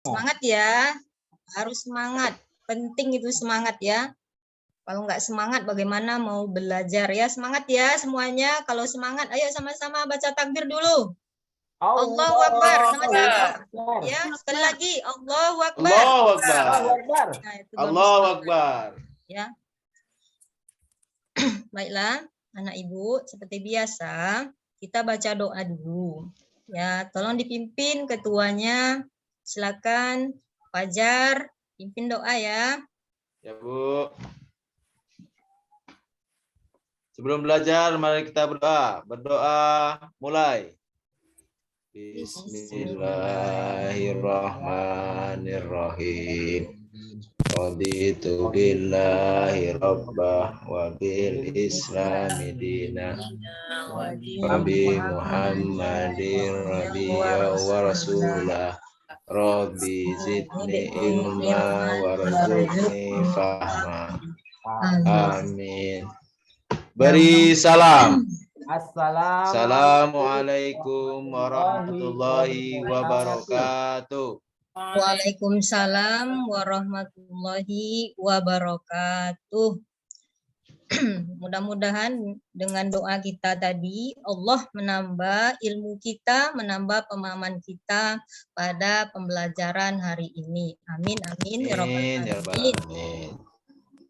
Semangat ya, harus semangat. Penting itu semangat ya. Kalau nggak semangat bagaimana mau belajar ya? Semangat ya semuanya. Kalau semangat, ayo sama-sama baca takbir dulu. Allahu Akbar sama-sama. Ya, sekali lagi Allahu Akbar. Allahu Akbar. Nah, itu Allahu bagus. Akbar. Ya. Baiklah, anak ibu, seperti biasa kita baca doa dulu. Ya, tolong dipimpin ketuanya. Silakan Fajar, pimpin doa ya. Ya, Bu. Sebelum belajar, mari kita berdoa. Berdoa, mulai. Bismillahirrahmanirrahim. Raditu billahi rabbah wa bil islami dinah wa bi Muhammadin nabiyya wa rasulah. Rabbi zidni ilma warzuqni fahma. Amin. Beri salam. Assalamualaikum warahmatullahi wabarakatuh. Waalaikumsalam warahmatullahi wabarakatuh. Mudah-mudahan dengan doa kita tadi Allah menambah ilmu kita, menambah pemahaman kita pada pembelajaran hari ini. Amin amin ya rabbal alamin.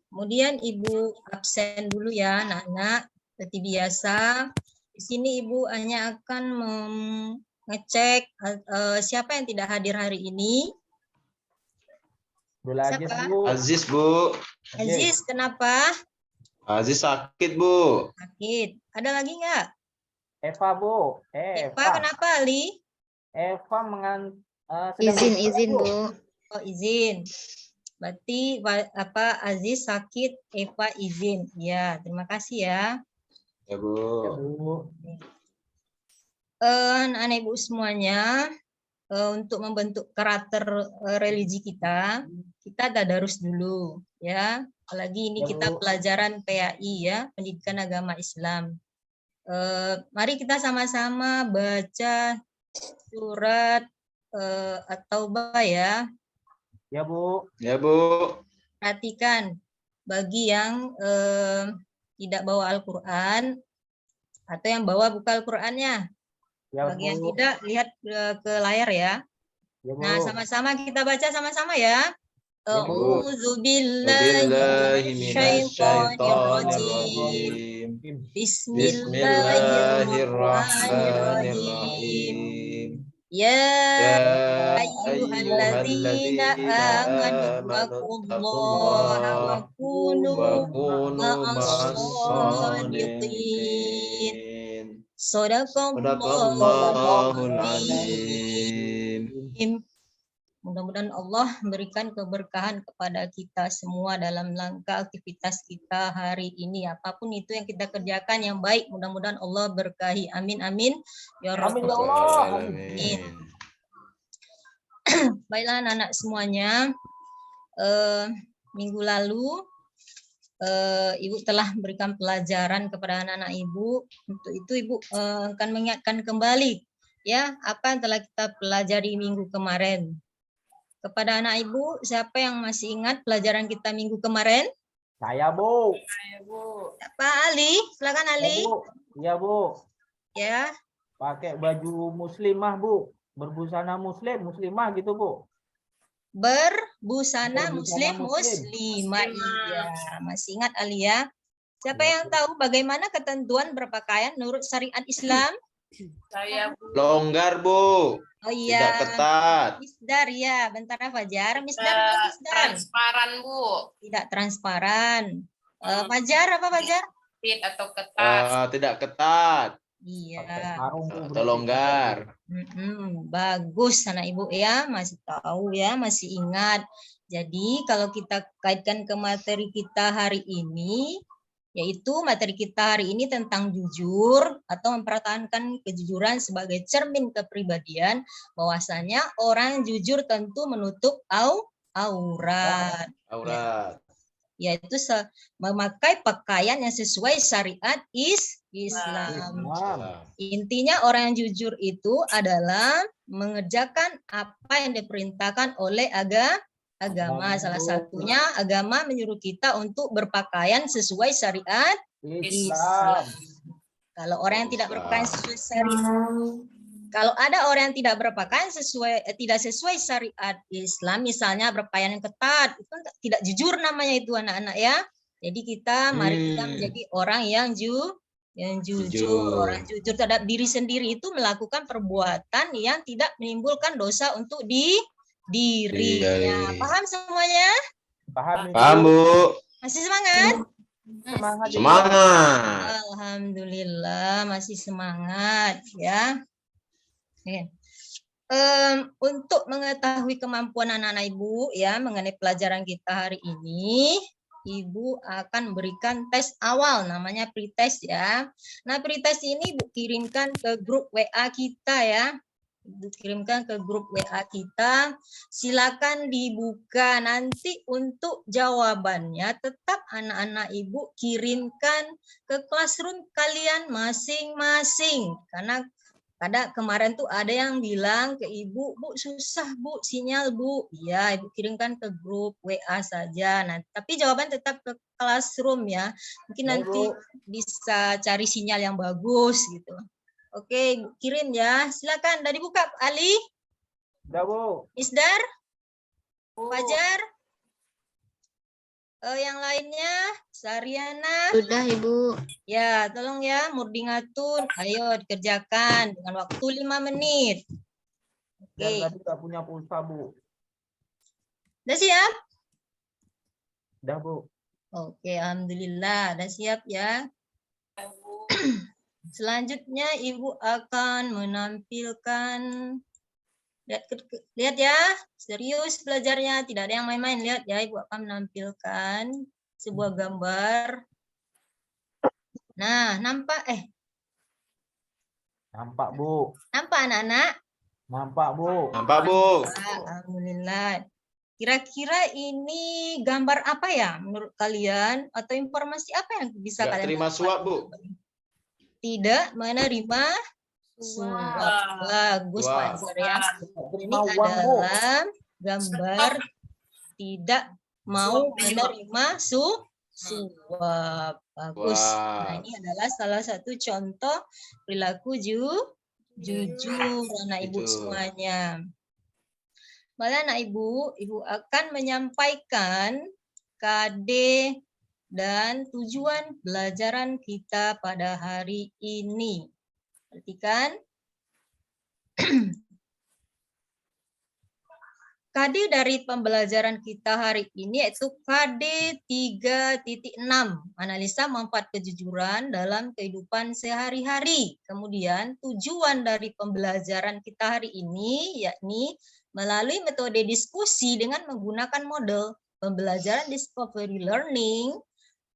Kemudian Ibu absen dulu ya anak-anak. Seperti biasa, di sini Ibu hanya akan ngecek siapa yang tidak hadir hari ini. Siapa? Aziz, Bu. Aziz, kenapa? Aziz sakit, Bu. Sakit. Ada lagi nggak? Eva, Bu. Eva, kenapa, Ali? Eva izin, Bu. Oh, izin. Berarti apa Aziz sakit, Eva izin. Ya, terima kasih ya. Ya, Bu. Anak ibu semuanya, untuk membentuk karakter religi kita tadarus dulu ya. Apalagi ini kita pelajaran PAI ya, Pendidikan Agama Islam. Mari kita sama-sama baca surat At-Taubah ya. Ya, Bu. Ya, Bu. Perhatikan bagi yang tidak bawa Al-Qur'an atau yang bawa buka Al-Qur'annya. Ya, bagi yang Bu. tidak, lihat ke layar ya. Ya, Bu. Nah, sama-sama kita baca sama-sama ya. A'udzubillahi minasyaitonirrajim. Bismillahirrahmanirrahim. Ya ayyuhalladzina amanu taqullaha wa kunu ma'as-shadiqin. Shadaqallahul azim. Mudah-mudahan Allah memberikan keberkahan kepada kita semua dalam langkah aktivitas kita hari ini. Apapun itu yang kita kerjakan yang baik, mudah-mudahan Allah berkahi. Amin amin ya rabbal alamin. Baiklah anak-anak semuanya, minggu lalu Ibu telah memberikan pelajaran kepada anak-anak Ibu. Untuk itu Ibu akan mengingatkan kembali ya apa yang telah kita pelajari minggu kemarin. Kepada anak Ibu, siapa yang masih ingat pelajaran kita minggu kemarin? Saya, Bu. Pak Ali, silakan Ali. Iya, Bu. Ya. Pakai baju muslimah, Bu. Berbusana muslimah gitu, Bu. Berbusana muslimah. Iya, masih ingat Ali ya? Siapa yang tahu bagaimana ketentuan berpakaian menurut syariat Islam? Saya, Bu. Longgar, Bu. Oh iya. Tidak ketat. Misdar ya, bentar Fajar. Misdar. Transparan, Bu. Tidak transparan. Fajar apa Fajar? Atau ketat. Tidak ketat. Iya. Atau longgar. Bagus anak ibu ya, masih tahu ya, masih ingat. Jadi kalau kita kaitkan ke materi kita hari ini, yaitu materi kita hari ini tentang jujur atau mempertahankan kejujuran sebagai cermin kepribadian, bahwasanya orang jujur tentu menutup aurat. Yaitu memakai pakaian yang sesuai syariat Islam. Intinya orang yang jujur itu adalah mengerjakan apa yang diperintahkan oleh agama. Salah satunya agama menyuruh kita untuk berpakaian sesuai syariat Islam. Kalau orang yang tidak berpakaian sesuai syariat, kalau ada orang yang tidak berpakaian tidak sesuai syariat Islam, misalnya berpakaian yang ketat, itu kan tidak jujur namanya itu anak-anak ya. Jadi mari kita menjadi orang yang jujur. Orang jujur terhadap diri sendiri itu melakukan perbuatan yang tidak menimbulkan dosa untuk dirinya. Paham semuanya? Paham, Bu. Masih semangat? Semangat. Alhamdulillah masih semangat ya. Oke. Untuk mengetahui kemampuan anak-anak Ibu ya mengenai pelajaran kita hari ini, Ibu akan memberikan tes awal namanya pretest ya. Nah, pretest ini Ibu kirimkan ke grup WA kita ya. Ibu kirimkan ke grup WA kita. Silakan dibuka nanti untuk jawabannya tetap anak-anak Ibu kirimkan ke classroom kalian masing-masing. Karena kemarin tuh ada yang bilang ke Ibu, Bu susah Bu sinyal Bu. Ya, Ibu kirimkan ke grup WA saja. Nah, tapi jawaban tetap ke classroom ya. Mungkin nanti bisa cari sinyal yang bagus gitu. Oke, Ibu kirim ya. Silakan, udah dibuka Ali? Udah, Bu. Isdar? Fajar? Yang lainnya, Sariana. Sudah, Ibu. Ya, tolong ya, Murdingatun. Ayo dikerjakan dengan waktu 5 menit. Oke. Tadi tak punya pulsa, Bu. Udah siap? Udah, Bu. Oke, alhamdulillah. Udah siap ya. Selanjutnya Ibu akan menampilkan. Lihat ya, serius belajarnya, tidak ada yang main-main. Lihat ya, Ibu akan menampilkan sebuah gambar. Nah, nampak Nampak, Bu. nampak anak-anak? Nampak, Bu. Nampak, Bu. Alhamdulillah. Kira-kira ini gambar apa ya menurut kalian? Atau informasi apa yang bisa Nggak kalian terima dapat? suap, Bu. Tidak menerima suap. Bagus Pak Azhar ya. Ini adalah gambar tidak mau menerima suap. Bagus. Nah, ini adalah salah satu contoh perilaku jujur anak Ibu semuanya. Malah anak Ibu akan menyampaikan KD dan tujuan pelajaran kita pada hari ini. Perhatikan. KD dari pembelajaran kita hari ini yaitu KD 3.6, analisa manfaat kejujuran dalam kehidupan sehari-hari. Kemudian tujuan dari pembelajaran kita hari ini yakni melalui metode diskusi dengan menggunakan model pembelajaran discovery learning,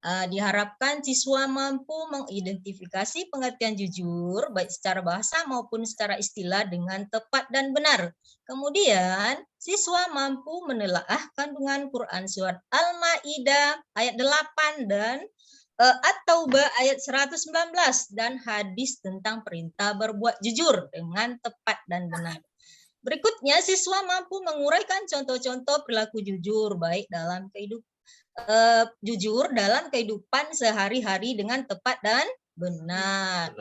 diharapkan siswa mampu mengidentifikasi pengertian jujur baik secara bahasa maupun secara istilah dengan tepat dan benar. Kemudian siswa mampu menelaah kandungan Quran surat Al-Maidah ayat 8 dan At-Taubah ayat 119 dan hadis tentang perintah berbuat jujur dengan tepat dan benar. Berikutnya siswa mampu menguraikan contoh-contoh perilaku jujur baik dalam kehidupan sehari-hari dengan tepat dan benar.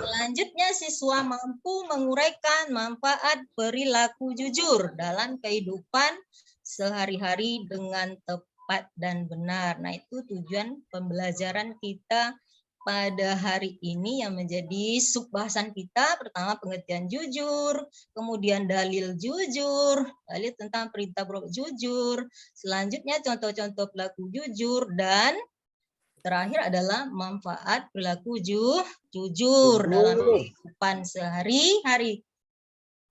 Selanjutnya siswa mampu menguraikan manfaat perilaku jujur dalam kehidupan sehari-hari dengan tepat dan benar. Nah, itu tujuan pembelajaran kita pada hari ini yang menjadi subbahasan kita. Pertama pengertian jujur, kemudian dalil jujur, dalil tentang perintah berbuat jujur, selanjutnya contoh-contoh perilaku jujur, dan terakhir adalah manfaat perilaku jujur dalam kehidupan sehari-hari.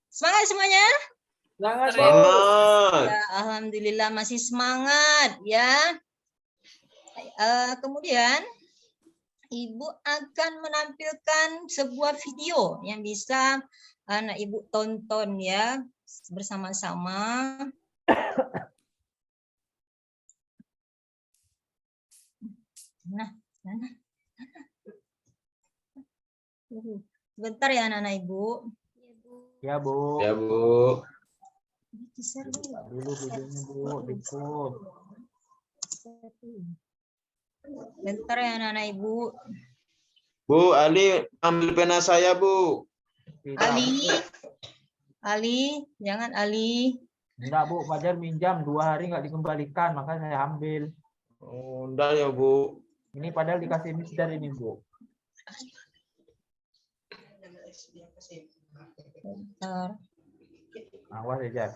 Semangat semuanya? Semangat. Ya, alhamdulillah masih semangat ya. Kemudian Ibu akan menampilkan sebuah video yang bisa anak Ibu tonton ya bersama-sama. Nah, sebentar ya anak-anak Ibu. Ya, Bu. Ya, Bu. Buka dulu videonya, Bu. Dipus. Bentar ya anak-anak Ibu. Bu, Ali ambil pena saya, Bu. Tidak, Ali. Bu. Ali, jangan Ali. Enggak, Bu. Fajar minjam 2 hari nggak dikembalikan, makanya saya ambil. Oh, udah ya, Bu. Ini padahal dikasih misdar ini, Bu. Bentar. Awas ya, Jar.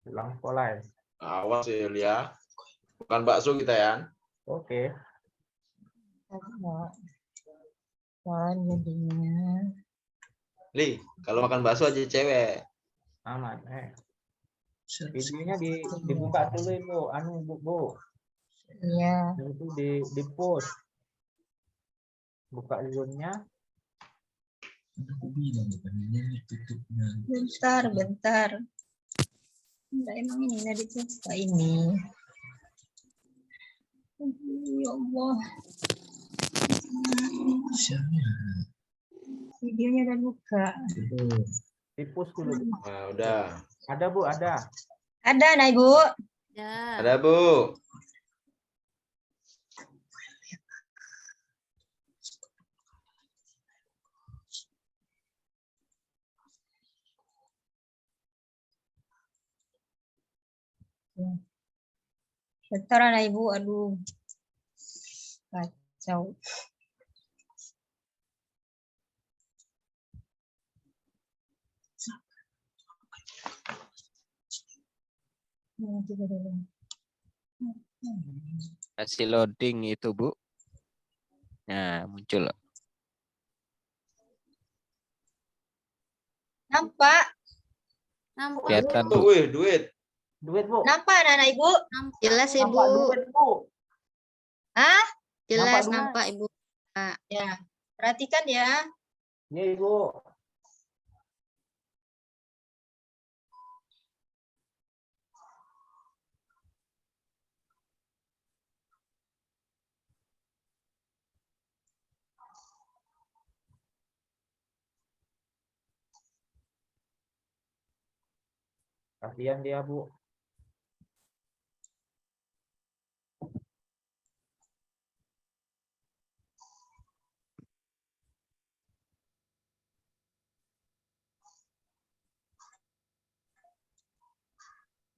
Pulang sekolah ya. Awas ya, Lia. Bukan bakso kita ya. Oke. Kan jadinya. Li, kalau makan bakso aja cewek. Aman. Videonya dibuka dulu, Bu. Bu. Iya. Itu di post. Buka zoom-nya. Bentar. Enggak, emang ini nggak dibuka ini. Ya Allah. Videonya udah buka. Di post dulu. Nah, udah. Ada, Bu, ada. Ada, nah Ibu. Ya. Ada, Bu. Bentar anak Ibu, aduh. Kacau. Kasih loading itu, Bu. Nah, muncul. Nampak? Kelihatan, Bu. Wih, duit. Duit, Bu. Nampak anak Ibu? Jelas Nampak Ibu, duit, Bu. Hah? jelas Nampak nampak Ibu. Ya. Perhatikan ya. Iya, Ibu. Kasihan dia, Bu.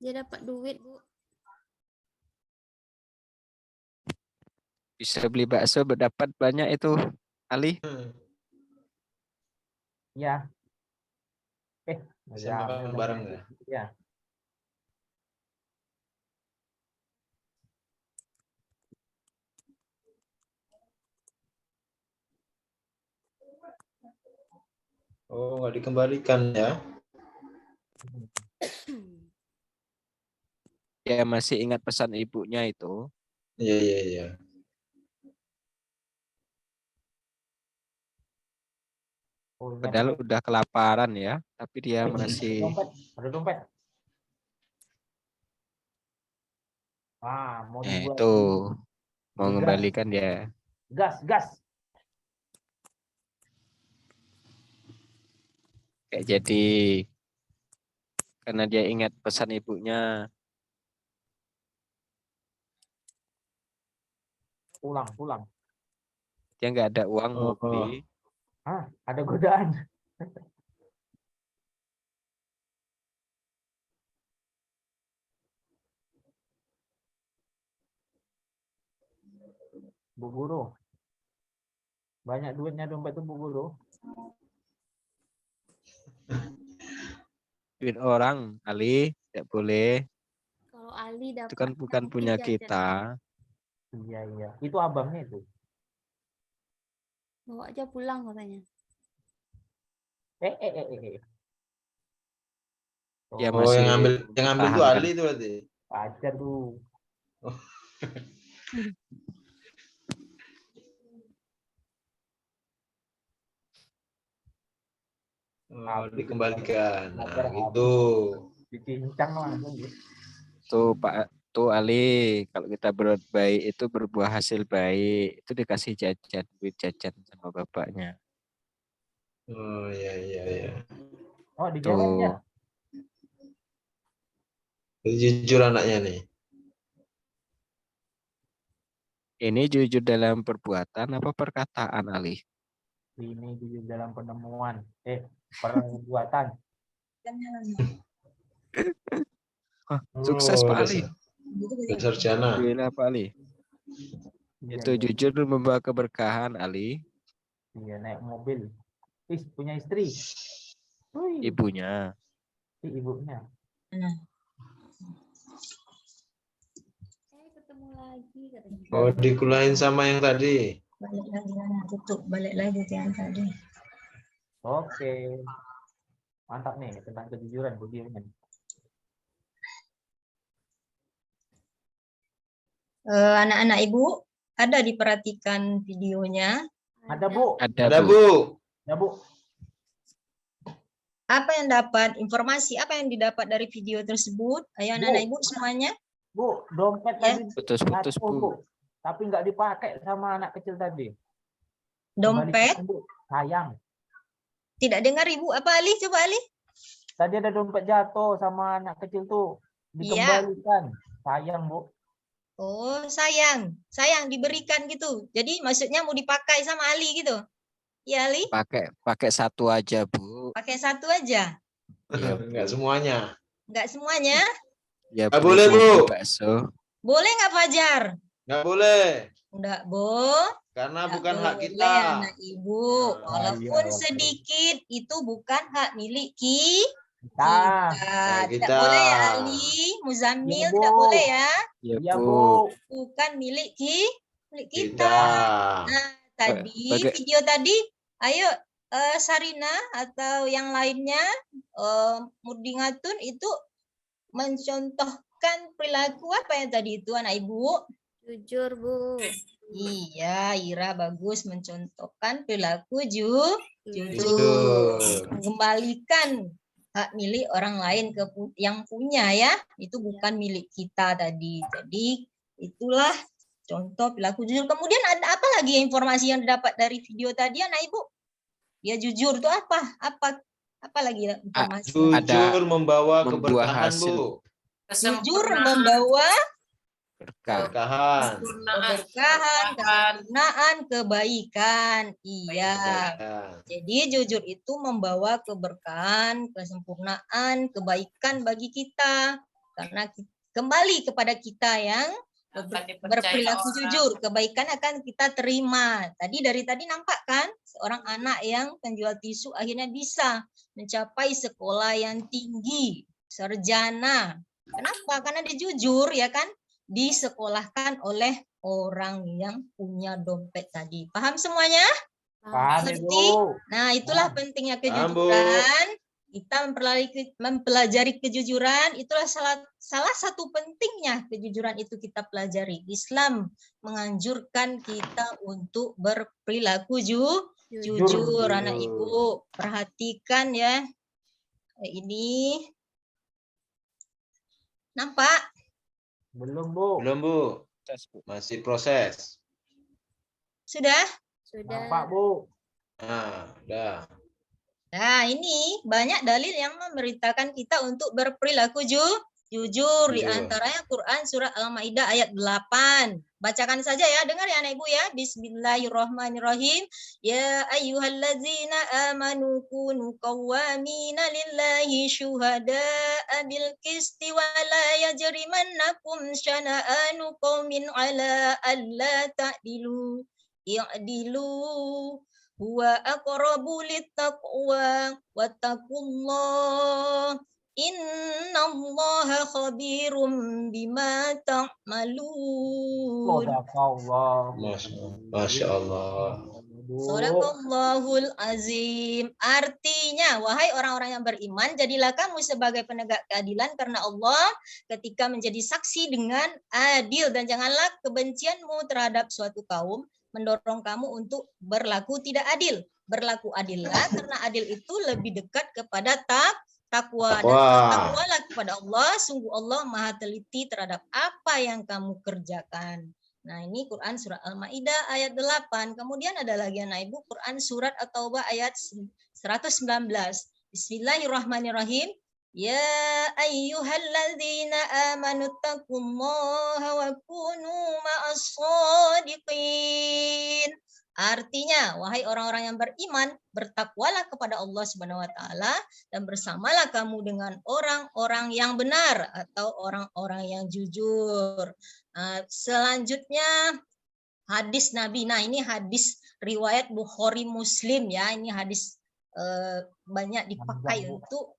Dia dapat duit, Bu. Bisa beli bakso berdapat banyak itu, Ali. Ya. Bisa Ya, makan bareng ya. Ya. Oh, nggak dikembalikan ya. Dia masih ingat pesan ibunya itu. Iya. Oh, ini Padahal apa? udah kelaparan ya, tapi dia masih Dompet. Ada dompet. Mau dibuat. itu mau Digas. mengembalikan dia. Gas. Kayak jadi karena dia ingat pesan ibunya. Pulang. Dia nggak ada uang mau Oh. beli. Ada godaan. Bu Guru. Banyak duitnya dompet itu, Bu Guru. Duit orang, Ali, tidak boleh. Kalau Ali dapat Itu kan bukan punya kita. Iya. Itu abangnya itu. Bawa aja pulang katanya. Dia Oh, masih yang ngambil tuh mempertahankan. Ali itu berarti. Pacar tuh. Oh, dikembalikan. Nah, Pacar gitu. Dicincang langsung. Tuh Pak, tuh Ali, kalau kita berbuat baik itu berbuah hasil baik, itu dikasih duit jajan sama bapaknya. Oh, iya. Oh, dijawab ya. Jujur anaknya nih. Ini jujur dalam perbuatan apa perkataan, Ali? Ini jujur dalam penemuan. Perbuatan. Wah, sukses Pak Ali. Dasar sarjana. Alhamdulillah Pak Ali. Iya, Itu iya. jujur membawa keberkahan, Ali. Iya, naik mobil. Punya istri. Wih, Ibunya. ibunya. Ketemu lagi katanya. Oh, dikulain sama yang tadi. Balik lagi Ana, tutup, balik lagi ke yang tadi. Oke. Mantap nih tentang kejujuran videonya. Anak-anak Ibu, ada diperhatikan videonya. Ada, Bu. Ada, Bu. Bu. Ya, Bu. Apa yang dapat, informasi apa yang didapat dari video tersebut? Ayo anak-anak Ibu semuanya. Bu, dompet Ya. tadi Putus-putus, jatuh, Bu. Tapi nggak dipakai sama anak kecil tadi. Dompet, Kembalikan, Bu. Sayang. tidak dengar Ibu. Apa Ali? Coba Ali. Tadi ada dompet jatuh sama anak kecil tuh. Iya. Dikembalikan. Sayang, Bu. Oh, sayang. Sayang diberikan gitu. Jadi maksudnya mau dipakai sama Ali gitu. Ya Ali, Pakai satu aja, Bu. pakai satu aja. Iya, Enggak Bu. semuanya. Enggak semuanya. Ya, Nggak Bu. boleh, Bu. Beli bakso. Boleh nggak Fajar? Enggak boleh. Enggak, Bu. Karena Nggak bukan hak boleh, kita. anak Ibu. Nah, Walaupun iya, oke. sedikit, itu bukan hak milik Kita. kita. Tidak kita. boleh ya Ali, Muzammil, Iya, Bu. tidak boleh ya. Ya, Iya, Bu. Bu. Bukan milik milik kita. Kita. Nah, tadi Baga- video tadi, ayo Sarina atau yang lainnya, Murdingatun itu mencontohkan perilaku apa yang tadi itu anak Ibu? Jujur, Bu. Iya, Ira bagus mencontohkan perilaku jujur. Jujur. Mengembalikan hak milik orang lain ke yang punya ya, itu bukan milik kita tadi. Jadi itulah contoh perilaku jujur. Kemudian ada apa lagi informasi yang didapat dari video tadi anak Ibu? Dia jujur itu apa? Apa lagi informasi? Jujur membawa membuah keberkahan, hasil. Bu. Jujur membawa Berkah. Keberkahan. keberkahan, kesempurnaan, kebaikan. Iya. Ya. Jadi jujur itu membawa keberkahan, kesempurnaan, kebaikan bagi kita. Karena kembali kepada kita yang Akan dipercaya berperilaku orang. jujur, kebaikan akan kita terima. Dari tadi nampak kan, seorang anak yang penjual tisu akhirnya bisa mencapai sekolah yang tinggi, sarjana. Kenapa? Karena dia jujur ya kan, disekolahkan oleh orang yang punya dompet tadi. Paham semuanya? Paham, Ngerti? Bu. Nah, itulah pentingnya Paham, Bu. kejujuran. Kita mempelajari kejujuran, itulah salah satu pentingnya kejujuran itu kita pelajari. Islam menganjurkan kita untuk berperilaku jujur, anak Ibu. Perhatikan ya. Ini nampak? Belum, Bu. Belum, Bu. Masih proses. Sudah? Sudah. Nampak, Bu. Nah, udah. Nah, ini banyak dalil yang memberitakan kita untuk berperilaku jujur. Di antaranya Quran surat Al-Maidah ayat 8. Bacakan saja ya, dengar ya anak Ibu ya. Bismillahirrahmanirrahim. Ya ayyuhallazina amanu kunu qawwamina lillahi syuhada'a bil qisti wa la yajrimannakum syana'anu qaumin ala alla ta'dilu. I'dilu huwa aqrabu littaqwa wattaqullah innallaha khabirum bima ta'malun. Sadaqallah. Masya Allah. Sadaqallahul azim. Artinya, wahai orang-orang yang beriman, jadilah kamu sebagai penegak keadilan karena Allah ketika menjadi saksi dengan adil, dan janganlah kebencianmu terhadap suatu kaum mendorong kamu untuk berlaku tidak adil. Berlaku adillah karena adil itu lebih dekat kepada takwa. Dan takwalah kepada Allah, sungguh Allah Maha teliti terhadap apa yang kamu kerjakan. Nah, ini Quran surat Al-Maidah ayat 8. Kemudian ada lagi anak Ibu Quran surat At-Taubah ayat 119. Bismillahirrahmanirrahim. Ya ayyuhalladzina amanu taqullaha wa kunu ma'as-shadiqin. Artinya, wahai orang-orang yang beriman, bertakwalah kepada Allah Subhanahu wa taala dan bersamalah kamu dengan orang-orang yang benar atau orang-orang yang jujur. Selanjutnya hadis Nabi. Nah, ini hadis riwayat Bukhari Muslim ya. Ini hadis banyak dipakai untuk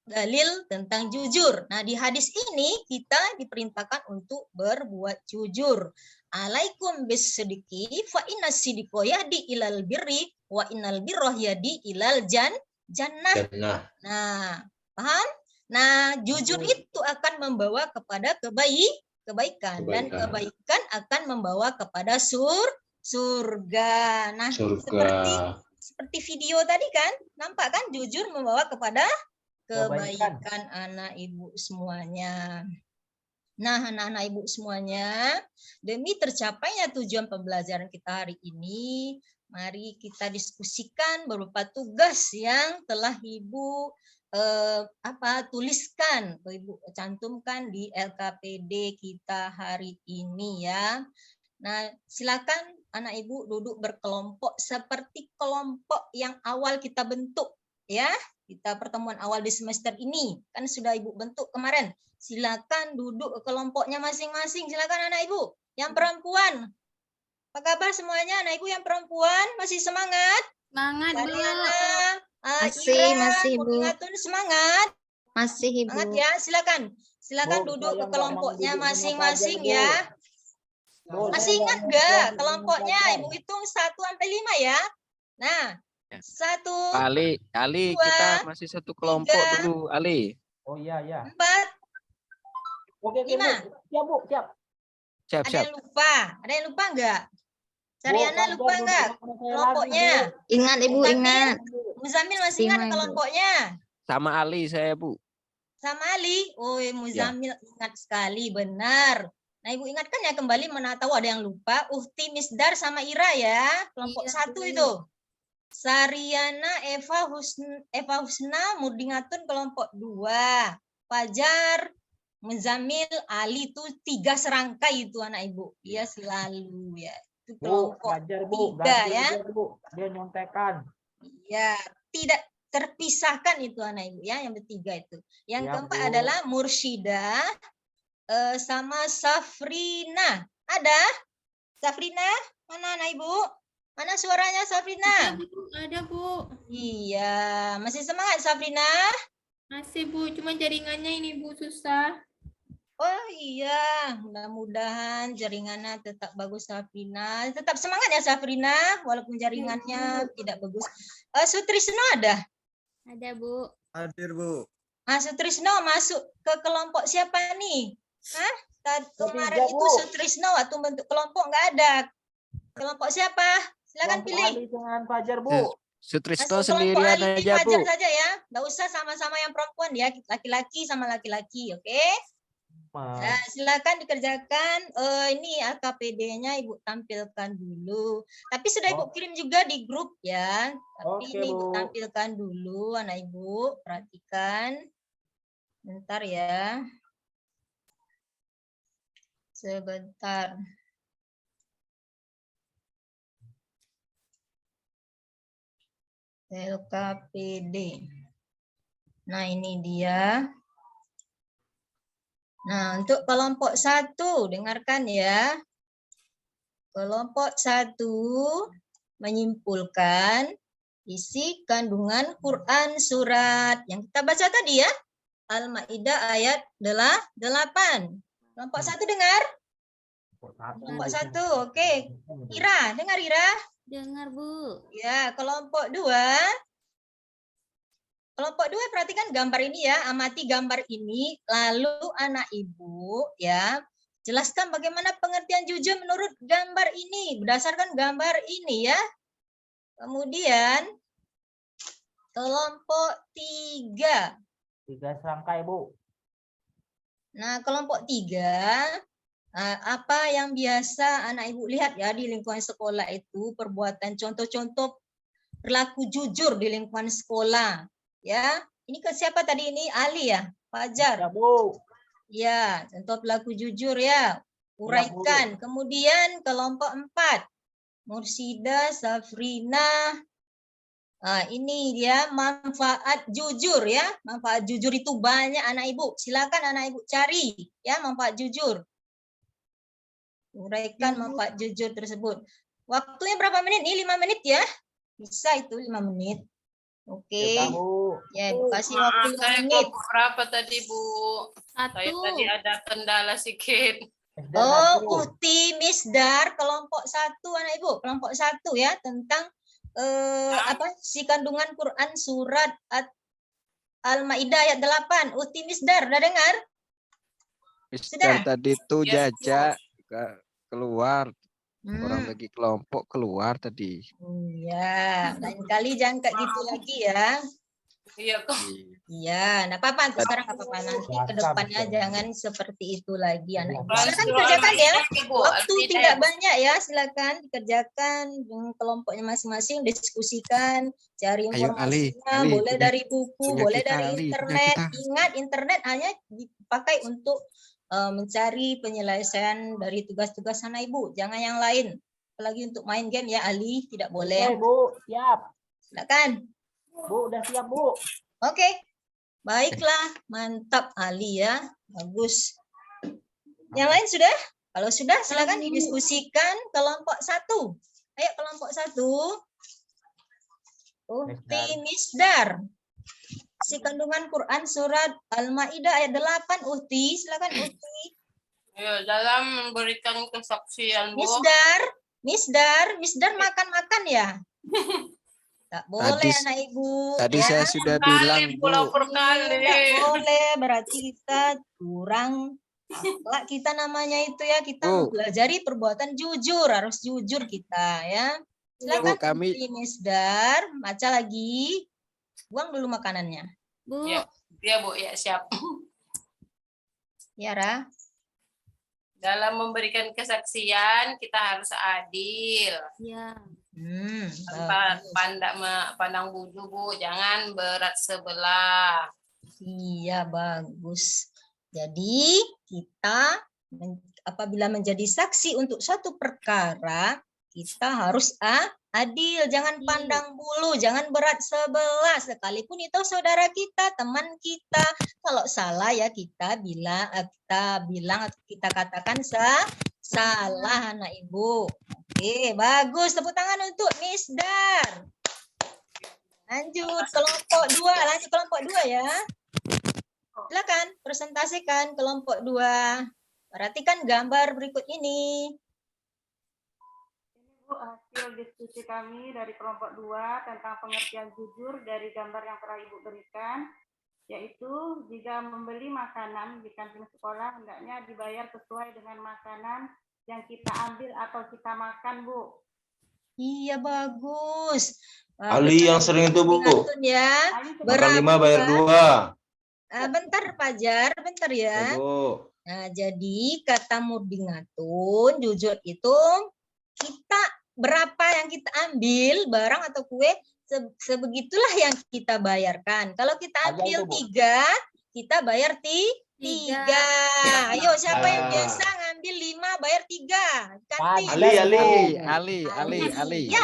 dalil tentang jujur. Nah, di hadis ini kita diperintahkan untuk berbuat jujur. Alaikum bisidqi fa inna sidqa yahdi ilal birri wa innal birra yahdi ilal jannah. Nah, paham? Nah, jujur itu akan membawa kepada kebaikan dan kebaikan akan membawa kepada surga. Nah, seperti video tadi kan, nampak kan jujur membawa kepada kebaikan anak ibu semuanya. Nah, anak-anak ibu semuanya, demi tercapainya tujuan pembelajaran kita hari ini, mari kita diskusikan beberapa tugas yang telah ibu tuliskan, ibu cantumkan di LKPD kita hari ini ya. Nah, silakan anak ibu duduk berkelompok seperti kelompok yang awal kita bentuk ya. Kita pertemuan awal di semester ini kan sudah ibu bentuk kemarin. Silakan duduk ke kelompoknya masing-masing. Silakan anak ibu yang perempuan. Apa kabar semuanya anak ibu yang perempuan? Masih semangat? Semangat, Bu. Masih Bu. Semangat. Masih, Ibu. Semangat ya, silakan duduk ke kelompoknya masing-masing ya. Masih ingat nggak kelompoknya? Ibu hitung 1 sampai 5 ya. Nah, 1, Ali, 2, kita masih satu kelompok 3, dulu, Ali. Oh iya, 4, Oke, 5. Siap, Bu, siap. Siap, Ada siap. yang lupa? Ada yang lupa nggak? Sariana lupa nggak kelompoknya? Ingat, Ibu, ingat. Muzamil masih ingat kelompoknya? Sama Ali saya, Bu. Sama Ali? Oh, Muzamil ingat sekali, benar. Nah, Ibu ingatkan ya kembali, mana tahu ada yang lupa. Uhti, Misdar, sama Ira ya. Kelompok 1 itu. Sariana, Eva Husna, Murdingatun kelompok 2. Fajar, Muzamil, Ali itu 3 serangkai itu anak ibu. Dia selalu ya. Itu kelompok 3 ya. Dia nyontekan. Ya, tidak terpisahkan itu anak ibu ya, yang bertiga itu. Yang keempat adalah Mursyida sama Safrina. Ada? Safrina? Mana anak ibu? Mana suaranya Safrina? Ada, Bu. Iya, masih semangat Safrina? Masih, Bu. Cuma jaringannya ini, Bu, susah. Oh iya, mudah-mudahan jaringannya tetap bagus Safrina. Tetap semangat ya Safrina, walaupun jaringannya tidak bagus. Sutrisno ada? Ada, Bu. Hadir, Bu. Sutrisno masuk ke kelompok siapa nih? Hah? Kemarin itu Sutrisno waktu bentuk kelompok nggak ada. Kelompok siapa? Silakan pilih. Ali dengan Fajar, Bu. Sutrisno Masuk kelompok sendirian Ali, aja, Bu. Fajar saja ya. Nggak usah sama-sama yang perempuan ya. Laki-laki sama laki-laki, oke? Nah, silakan dikerjakan. Ini AKPD-nya Ibu tampilkan dulu. Tapi sudah Ibu kirim juga di grup ya. Tapi ini Ibu tampilkan dulu, anak Ibu. Perhatikan. Bentar ya. Sebentar. LKPD. Nah, ini dia. Nah, untuk kelompok 1, dengarkan ya. Kelompok 1 menyimpulkan isi kandungan Quran surat yang kita baca tadi ya. Al-Maidah ayat 8. Kelompok 1 dengar? Kelompok 1, oke. Ira, dengar Ira? Dengar, Bu. Ya, kelompok 2. Kelompok 2 perhatikan gambar ini ya, amati gambar ini, lalu anak ibu ya, jelaskan bagaimana pengertian jujur menurut gambar ini, berdasarkan gambar ini ya. Kemudian kelompok 3. 3 serangkai, Bu. Nah, kelompok 3, apa yang biasa anak ibu lihat ya di lingkungan sekolah itu, perbuatan contoh-contoh berlaku jujur di lingkungan sekolah. Ya, ini ke siapa tadi ini? Ali ya, Fajar. Ya, Bu. Ya, contoh berlaku jujur ya. Uraikan. Kemudian kelompok 4. Mursida, Safrina. Nah, ini dia manfaat jujur ya. Manfaat jujur itu banyak anak ibu. Silakan anak ibu cari ya manfaat jujur. Uraikan manfaat jujur tersebut. Waktunya berapa menit? Ini 5 menit ya. Bisa itu 5 menit. Oke. Ya, Bu. Ya, ibu kasih waktu 5 Saya menit. kelompok berapa tadi, Bu? Saya 1. tadi ada kendala sedikit. Oh, Uhti Misdar kelompok 1 anak ibu, kelompok 1 ya tentang si kandungan Quran surat Al-Maidah ayat 8. Uhti Misdar, udah dengar? Mister tadi tuh Ya, Jaja keluar, orang bagi kelompok keluar tadi. Iya, lain kali jangan kayak gitu lagi ya. Iya, kok. Iya, nah apa-apa sekarang apa-apa nanti ke depannya jangan seperti itu lagi anak ibu. Silakan Transfer dikerjakan ya. Bu. Waktu Al-Maidah. tidak banyak ya, silakan dikerjakan kelompoknya masing-masing, diskusikan, cari Ayo, Ali, informasinya, Ali, boleh punya- dari buku, punya boleh kita, dari Ali, punya internet. kita. Ingat internet hanya dipakai untuk mencari penyelesaian dari tugas-tugas anak ibu, jangan yang lain. Apalagi untuk main game ya Ali, tidak Oke, boleh. Bu. Siap. Silakan. Bu, udah siap, Bu. Oke. Baiklah, mantap Ali ya. Bagus. Yang lain sudah? Kalau sudah silakan didiskusikan kelompok 1. Ayo kelompok 1. Uhti Misdar. Si kandungan Quran surat Al-Maidah ayat 8. Uhti, silakan Uhti. Ya, dalam memberikan kesaksian, Bu. Misdar makan-makan ya? Tak boleh anak ibu. Tadi ya. saya sudah Kali bilang, pulau Bu. per kali. Tidak boleh, berarti kita kurang akhlak kita namanya itu ya, kita Bu. mempelajari perbuatan jujur, harus jujur kita ya. Silakan Bu, kami- Uhti Misdar, baca lagi. Buang dulu makanannya. Bu. Ya, ya Bu, ya siap. Ya, Ra. Dalam memberikan kesaksian kita harus adil. Ya. Tanpa pandang bulu, Bu. Jangan berat sebelah. Iya, bagus. Jadi kita apabila menjadi saksi untuk suatu perkara, kita harus adil, jangan pandang bulu, jangan berat sebelah, sekalipun itu saudara kita, teman kita. Kalau salah ya kita bilang atau kita katakan salah anak ibu. Oke, bagus. Tepuk tangan untuk Misdar. Lanjut kelompok 2 ya. Silakan presentasikan kelompok 2. Perhatikan gambar berikut ini. Bu, hasil diskusi kami dari kelompok 2 tentang pengertian jujur dari gambar yang telah Ibu berikan, yaitu jika membeli makanan di kantin sekolah, hendaknya dibayar sesuai dengan makanan yang kita ambil atau kita makan, Bu. Iya, bagus. Ali yang sering itu, Bu. Ya. Makan 5 bayar 2. Bentar, Fajar, bentar ya. Bu. Nah, jadi kata Murdingatun, jujur itu kita berapa yang kita ambil barang atau kue sebegitulah yang kita bayarkan. Kalau kita ambil 3, kita bayar 3. Ayo siapa yang biasa ngambil 5 bayar 3? Kantin. Ali. Ya,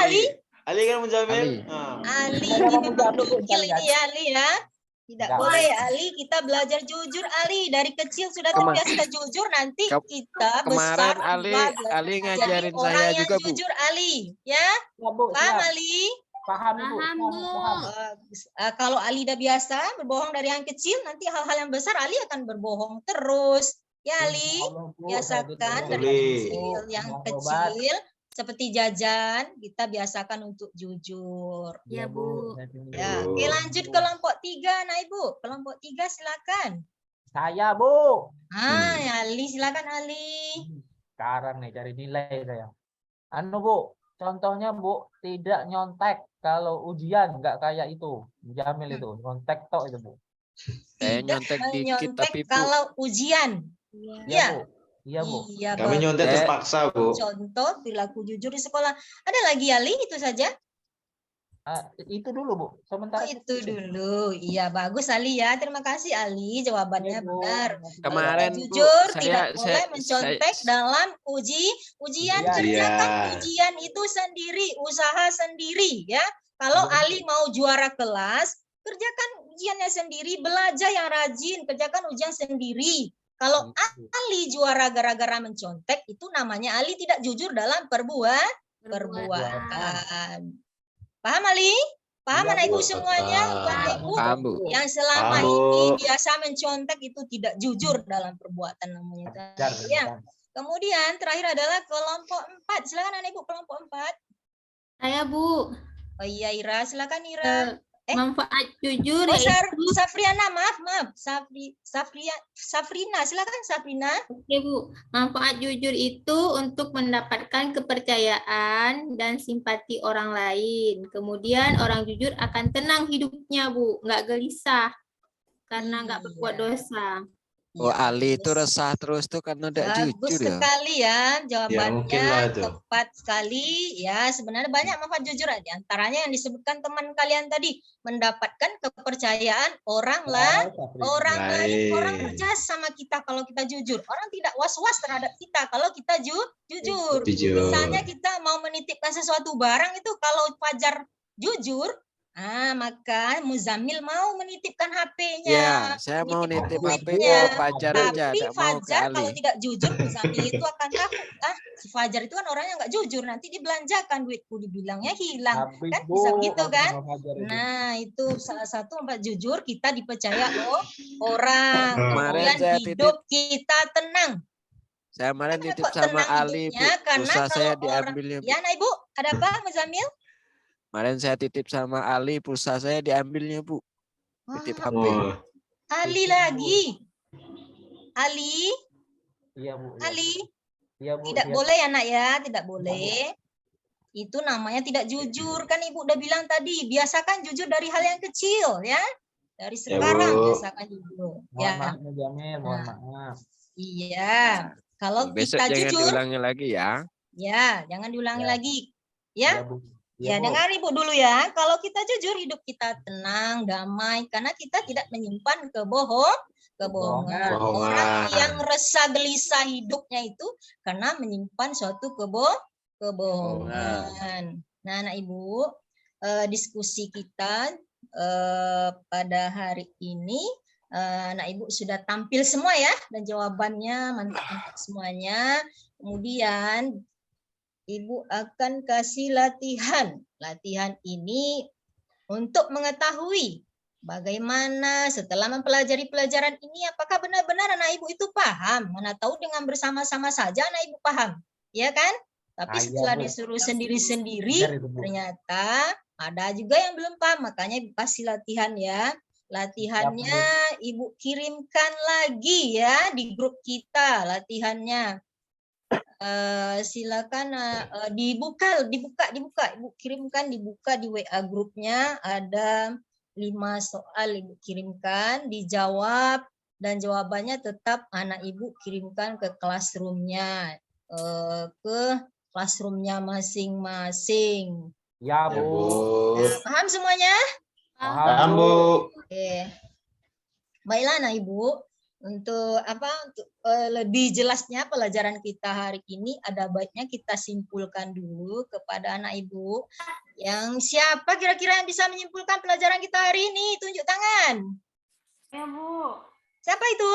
Ali. Ali kan menjamin. Ali ini memang gokil ini ya, Ali ya. Tidak boleh ya, Ali, kita belajar jujur, Ali. Dari kecil sudah terbiasa jujur, nanti kita besar. Kemarin Ali ngajarin saya juga, Bu. Jujur, Ali. Ya, paham, Ali? Paham, Bu. Kalau Ali udah biasa berbohong dari yang kecil, nanti hal-hal yang besar Ali akan berbohong terus. Ya, Ali, biasakan dari kecil. Yang kecil, seperti jajan, kita biasakan untuk jujur. Ya, Bu. Ya, oke, lanjut kelompok 3, nah Ibu. Kelompok 3 silakan. Saya, Bu. Ya, Ali, silakan Ali. Sekarang nih cari nilai saya. Bu, contohnya Bu, tidak nyontek kalau ujian, nggak kayak itu. Jamil itu, nyontek tok itu, Bu. Saya nyontek dikit tapi, Bu. Kalau ujian. Iya, Bu. Iya, Bu. Iya, Kami nyontek terpaksa, Bu. Contoh perilaku jujur di sekolah. Ada lagi Ali, itu saja? Itu dulu Bu. Oh, Sementara itu dulu. Iya, bagus Ali ya. Terima kasih Ali. Jawabannya benar. Kalau kita Kemarin Bu, jujur, saya tidak boleh mencontek dalam ujian. Ujian. Kerjakan Ujian. ujian itu sendiri, usaha sendiri ya. Kalau Iya, Ali mau juara kelas, kerjakan ujiannya sendiri, belajar yang rajin, kerjakan ujian sendiri. Kalau Ali juara gara-gara mencontek, itu namanya Ali tidak jujur dalam perbuatan. Paham Ali? Paham Iya, anak ibu Bu. semuanya? Anak ibu paham Bu. yang selama Paham, Bu. ini biasa mencontek itu tidak jujur dalam perbuatan namanya. Benar, Ya. benar. Kemudian terakhir adalah kelompok 4. Silakan anak ibu kelompok 4. Saya Bu, Oh iya Ira, silakan Ira. manfaat jujur Oh yaitu Safriana, maaf. Safrina, silakan Safrina. Oke Bu, manfaat jujur itu untuk mendapatkan kepercayaan dan simpati orang lain. Kemudian orang jujur akan tenang hidupnya Bu, nggak gelisah karena nggak berbuat Iya. dosa. Oh, Iya, Ali itu bagus. resah terus tuh karena tidak Bagus jujur ya. sekali ya mungkin lah jawabannya itu. tepat sekali ya. Sebenarnya banyak manfaat jujur, di antaranya yang disebutkan teman kalian tadi, mendapatkan kepercayaan orang lain, orang percaya sama kita kalau kita jujur. Orang tidak was-was terhadap kita kalau kita jujur. Jujur. Misalnya kita mau menitipkan sesuatu barang itu, kalau Fajar jujur, maka Muzammil mau menitipkan HP-nya. Ya, saya mau nitip HP duitnya. ke Fajar aja, Tapi tidak mau ke Fajar kalau Ali. tidak jujur, Muzammil itu akan takut. Si Fajar itu kan orangnya nggak jujur, nanti dibelanjakan duitku, dibilangnya hilang. Habis, Kan Bu, bisa begitu kalau kan? sama Fajar itu. Nah, itu salah satu manfaat jujur, kita dipercaya orang. Kemarin Kemudian saya hidup kita tenang. Saya kemarin Kenapa titip kok sama tenang Ali, Bu. hidupnya? Karena Pulsa saya kalau diambilnya, Bu. Ya, nah Ibu, ada apa Muzammil? Kemarin saya titip sama Ali, pulsa saya diambilnya, Bu. Titip HP. Oh, Ali lagi. Ali, Iya Bu. Iya, Bu. Ali. Iya Bu. Tidak siap. boleh ya nak ya, tidak boleh. Itu namanya tidak jujur. Kan Ibu udah bilang tadi, biasakan jujur dari hal yang kecil ya. Dari sekarang Bu. biasakan jujur. Mohon Ya, maaf Mujamil, mohon maaf. iya. Kalau Besok kita jangan jujur, diulangi lagi ya. ya jangan diulangi Ya. lagi. Ya, Iya Bu. ya Iya, Bu. dengar Ibu dulu ya. Kalau kita jujur, hidup kita tenang, damai, karena kita tidak menyimpan kebohongan. Kebohongan. Orang yang resah gelisah hidupnya itu karena menyimpan suatu kebohongan. Nah, anak ibu, diskusi kita pada hari ini, anak ibu sudah tampil semua ya, dan jawabannya mantap-mantap semuanya. Kemudian ibu akan kasih latihan. Latihan ini untuk mengetahui bagaimana setelah mempelajari pelajaran ini, apakah benar-benar anak ibu itu paham? Mana tahu dengan bersama-sama saja anak ibu paham, ya kan? Tapi Iya, setelah Bu. disuruh sendiri-sendiri, Benar itu, Bu. ternyata ada juga yang belum paham. Makanya ibu kasih latihan ya. Latihannya ibu kirimkan lagi ya di grup kita latihannya. Silakan dibuka, ibu kirimkan, dibuka di WA grupnya, ada 5 soal ibu kirimkan, dijawab, dan jawabannya tetap anak ibu kirimkan ke classroomnya, masing-masing. Ya ya, Bu. Bu. Nah, paham semuanya? Paham, Bu. Oke. Baiklah anak ibu, untuk lebih jelasnya pelajaran kita hari ini, ada baiknya kita simpulkan dulu kepada anak ibu. Yang siapa kira-kira yang bisa menyimpulkan pelajaran kita hari ini? Tunjuk tangan. Ya Bu, Siapa itu?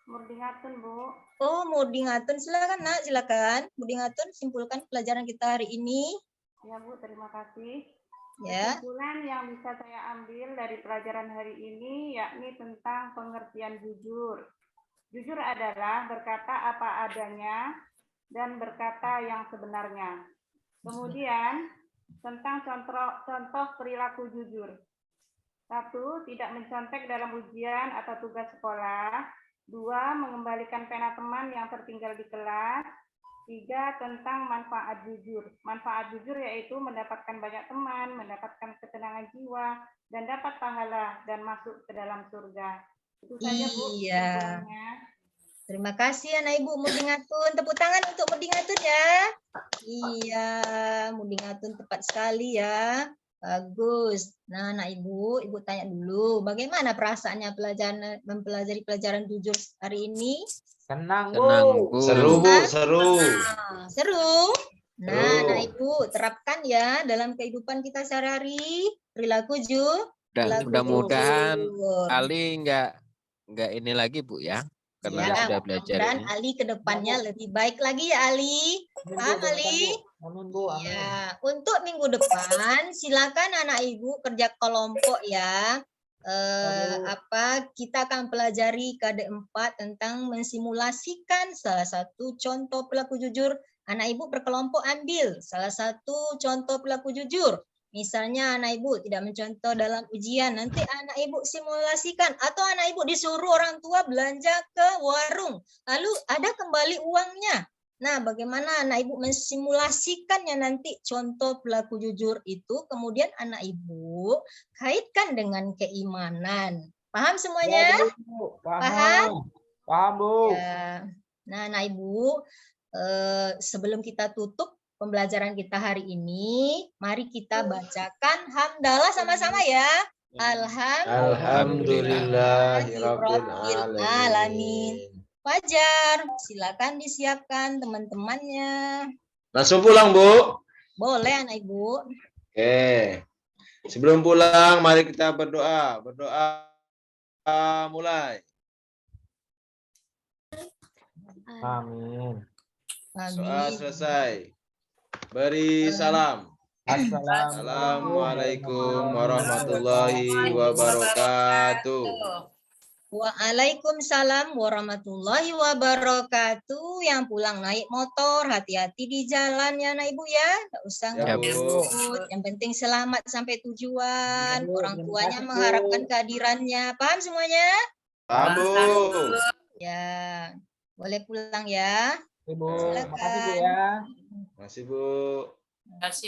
Murdingatun Bu. Oh, Murdingatun. Silakan nak, silakan. Murdingatun, simpulkan pelajaran kita hari ini. Ya Bu, terima kasih. Ya. Kesimpulan yang bisa saya ambil dari pelajaran hari ini yakni tentang pengertian jujur. Jujur adalah berkata apa adanya dan berkata yang sebenarnya. Kemudian tentang contoh perilaku jujur. 1. Tidak mencontek dalam ujian atau tugas sekolah. 2. Mengembalikan pena teman yang tertinggal di kelas. 3. Tentang manfaat jujur. Manfaat jujur yaitu mendapatkan banyak teman, mendapatkan ketenangan jiwa, dan dapat pahala dan masuk ke dalam surga. Itu saja Bu. Iya. kesimpulannya. Terima kasih anak ibu Murdingatun. Tepuk tangan untuk Murdingatun ya. Iya, Murdingatun tepat sekali ya. Bagus. Nah, anak Ibu tanya dulu, bagaimana perasaannya mempelajari pelajaran jujur hari ini? Senang, Senang, Bu. Bu. Seru, Bu, seru. Nah, seru. Nah, Seru. anak Ibu terapkan ya dalam kehidupan kita sehari-hari. Perilaku perilaku Mudah-mudahan jujur. Ali nggak ini lagi, Bu ya. Karena Ya, sudah belajar mudah-mudahan ini. Ali ke depannya lebih baik lagi ya Ali. Amin, Bu, Paham doakan, Ali? Bu. Amin, Bu. Amin. Ya, untuk minggu depan silakan anak Ibu kerja kelompok ya. Kita akan pelajari KD4 tentang mensimulasikan salah satu contoh perilaku jujur. Anak Ibu berkelompok ambil salah satu contoh perilaku jujur. Misalnya anak Ibu tidak mencontoh dalam ujian, nanti anak Ibu simulasikan atau anak Ibu disuruh orang tua belanja ke warung, lalu ada kembali uangnya. Nah, bagaimana anak Ibu mensimulasikannya nanti contoh perilaku jujur itu, kemudian anak Ibu kaitkan dengan keimanan. Paham semuanya? Ya, Bu. Paham? Paham. Paham, Bu. Ya. Nah, anak Ibu, sebelum kita tutup pembelajaran kita hari ini, mari kita bacakan hamdalah sama-sama ya. Alhamdulillahirabbil alamin. Fajar, silakan disiapkan teman-temannya. Langsung pulang, Bu. Boleh anak Ibu. Oke. Sebelum pulang, mari kita berdoa. Berdoa mulai. Amin. Soal Amin. selesai. Beri salam. Assalamualaikum warahmatullahi wabarakatuh. Waalaikumsalam warahmatullahi wabarakatuh. Yang pulang naik motor, hati-hati di jalan ya anak Ibu ya. Nggak usah Ya, Bu. ngebut. Yang penting selamat sampai tujuan. Ya, Bu. Orang Terima tuanya kasih, Bu. mengharapkan kehadirannya. Paham semuanya? Paham, Bu. Ya, boleh pulang ya. Ibu. Silakan. Makasih, Bu ya. Masih, Bu. Terima kasih.